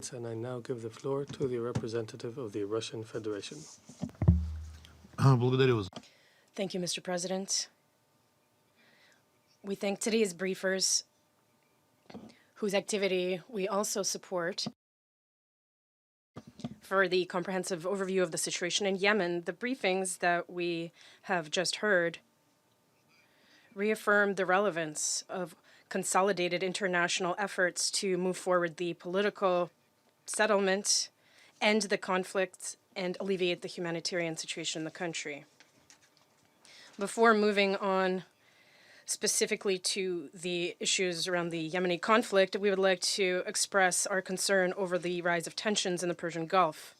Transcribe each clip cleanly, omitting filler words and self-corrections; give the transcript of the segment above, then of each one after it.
comments, and I now give the floor to the representative of the Russian Federation. Благодарю вас. Thank you, Mr. President. We thank today's briefers, whose activity we also support, for the comprehensive overview of the situation in Yemen. The briefings that we have just heard reaffirm the relevance of consolidated international efforts to move forward the political settlement, end the conflict, and alleviate the humanitarian situation in the country. Before moving on specifically to the issues around the Yemeni conflict, we would like to express our concern over the rise of tensions in the Persian Gulf.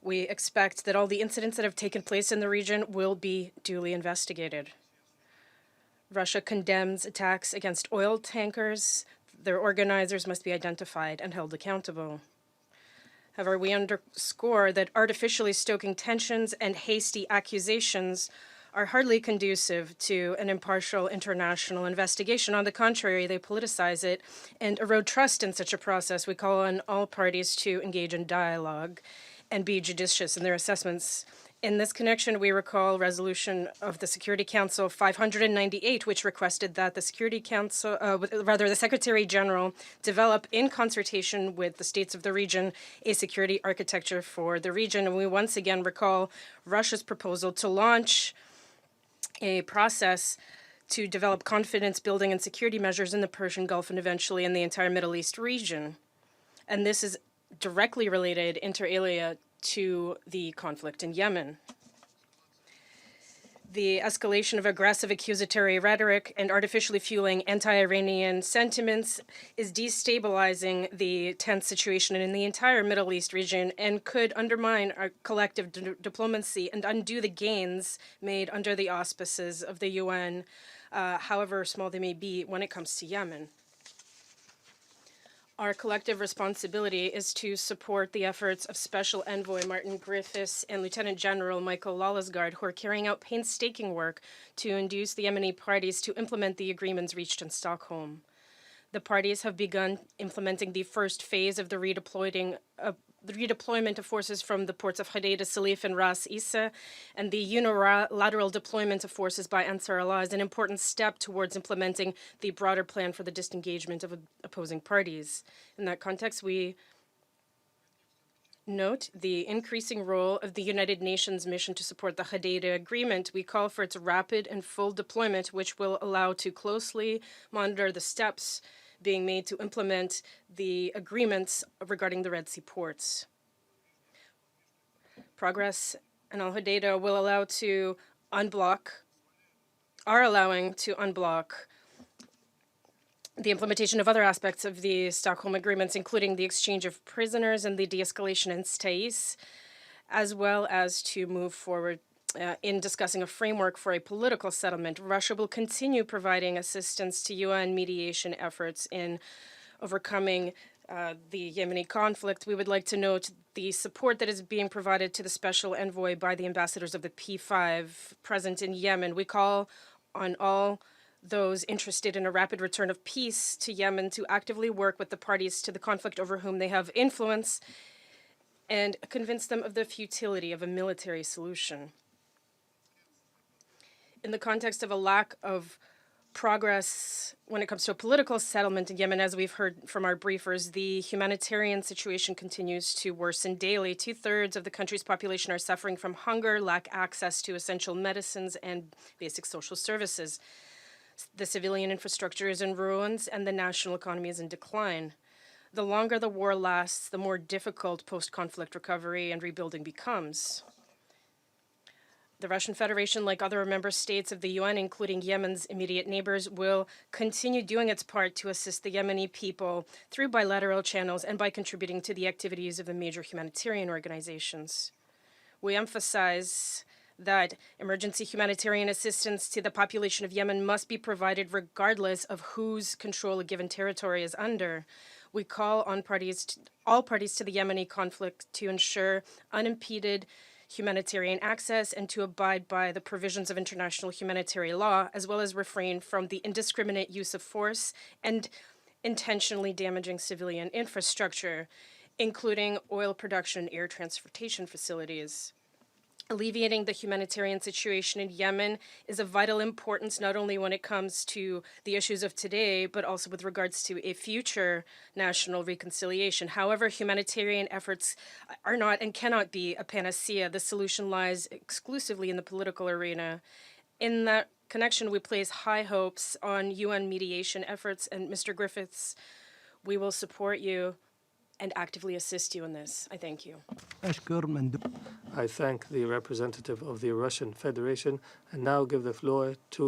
We expect that all the incidents that have taken place in the region will be duly investigated. Russia condemns attacks against oil tankers. Their organizers must be identified and held accountable. However, we underscore that artificially stoking tensions and hasty accusations are hardly conducive to an impartial international investigation. On the contrary, they politicize it and erode trust in such a process. We call on all parties to engage in dialogue and be judicious in their assessments. In this connection, we recall resolution of the Security Council 598, which requested that the Security Council, the Secretary General, develop in consultation with the states of the region a security architecture for the region. And we once again recall Russia's proposal to launch a process to develop confidence building and security measures in the Persian Gulf and eventually in the entire Middle East region. And this is directly related, inter alia, to the conflict in Yemen. The escalation of aggressive accusatory rhetoric and artificially fueling anti-Iranian sentiments is destabilizing the tense situation in the entire Middle East region and could undermine our collective diplomacy and undo the gains made under the auspices of the UN, however small they may be, when it comes to Yemen. Our collective responsibility is to support the efforts of Special Envoy Martin Griffiths and Lieutenant General Michael Lawlessgaard, who are carrying out painstaking work to induce the Yemeni parties to implement the agreements reached in Stockholm. The parties have begun implementing the first phase of the redeployment of forces from the ports of Hodeida, Salif, and Ras Isa, and the unilateral deployment of forces by Ansar Allah is an important step towards implementing the broader plan for the disengagement of opposing parties. In that context, we note the increasing role of the United Nations mission to support the Hodeida Agreement. We call for its rapid and full deployment, which will allow to closely monitor the steps being made to implement the agreements regarding the Red Sea ports. Progress in Al Hodeida will allowing to unblock the implementation of other aspects of the Stockholm agreements, including the exchange of prisoners and the de-escalation in Stais, as well as to move forward in discussing a framework for a political settlement. Russia will continue providing assistance to UN mediation efforts in overcoming the Yemeni conflict. We would like to note the support that is being provided to the Special Envoy by the ambassadors of the P5 present in Yemen. We call on all those interested in a rapid return of peace to Yemen to actively work with the parties to the conflict over whom they have influence and convince them of the futility of a military solution. In the context of a lack of progress when it comes to a political settlement in Yemen, as we've heard from our briefers, the humanitarian situation continues to worsen daily. 2/3 of the country's population are suffering from hunger, lack access to essential medicines and basic social services. The civilian infrastructure is in ruins and the national economy is in decline. The longer the war lasts, the more difficult post-conflict recovery and rebuilding becomes. The Russian Federation, like other member states of the UN, including Yemen's immediate neighbors, will continue doing its part to assist the Yemeni people through bilateral channels and by contributing to the activities of the major humanitarian organizations. We emphasize that emergency humanitarian assistance to the population of Yemen must be provided regardless of whose control a given territory is under. We call on all parties to the Yemeni conflict to ensure unimpeded humanitarian access and to abide by the provisions of international humanitarian law, as well as refrain from the indiscriminate use of force and intentionally damaging civilian infrastructure, including oil production and air transportation facilities. Alleviating the humanitarian situation in Yemen is of vital importance, not only when it comes to the issues of today, but also with regards to a future national reconciliation. However, humanitarian efforts are not and cannot be a panacea. The solution lies exclusively in the political arena. In that connection, we place high hopes on UN mediation efforts, and Mr. Griffiths, we will support you and actively assist you in this. I thank you. I thank the representative of the Russian Federation and now give the floor to